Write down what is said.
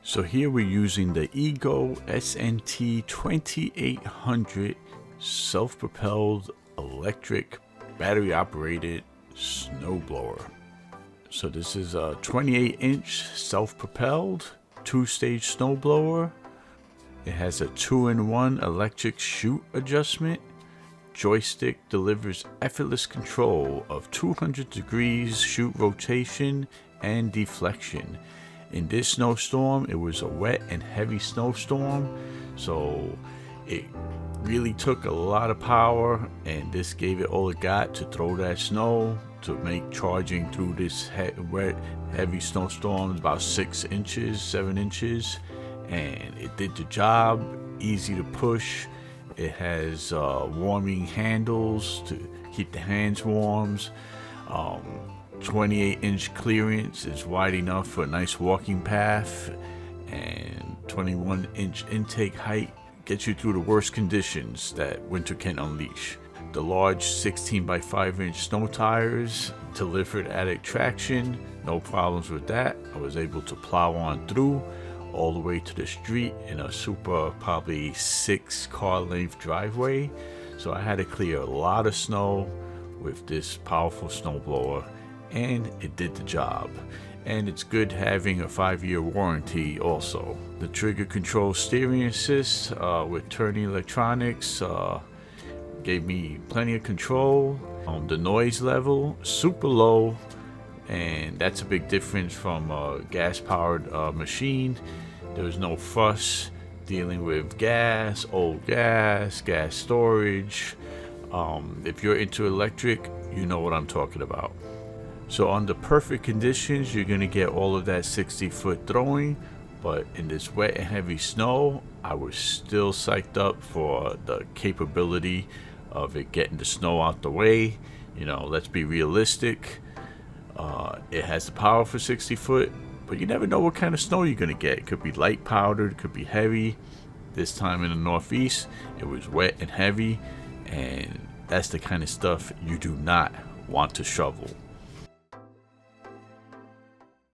So here we're using the Ego SNT2800 self-propelled electric battery operated snowblower. So this is a 28-inch self-propelled 2-stage snowblower. It has a 2-in-1 electric chute adjustment. Joystick delivers effortless control of 200 degrees chute rotation and deflection. In this snowstorm, it was a wet and heavy snowstorm, so it really took a lot of power, and this gave it all it got to throw that snow, to make charging through this wet, heavy snowstorm about 6 inches, 7 inches, and it did the job. Easy to push. It has warming handles to keep the hands warm. 28-inch clearance is wide enough for a nice walking path, and 21-inch intake height gets you through the worst conditions that winter can unleash. The large 16x5-inch snow tires delivered added traction, no problems with that. I was able to plow on through all the way to the street in a super, probably 6-car length driveway. So I had to clear a lot of snow with this powerful snowblower, and it did the job. And it's good having a 5-year warranty also. The trigger control steering assist with turning electronics gave me plenty of control. The noise level super low, and that's a big difference from a gas powered machine. There was no fuss dealing with gas, old gas storage. If you're into electric, you know what I'm talking about. So under perfect conditions, you're going to get all of that 60-foot throwing, but in this wet and heavy snow, I was still psyched up for the capability of it getting the snow out the way. You know, let's be realistic. It has the power for 60 foot, but you never know what kind of snow you're going to get. It could be light powdered, it could be heavy. This time in the Northeast, it was wet and heavy, and that's the kind of stuff you do not want to shovel.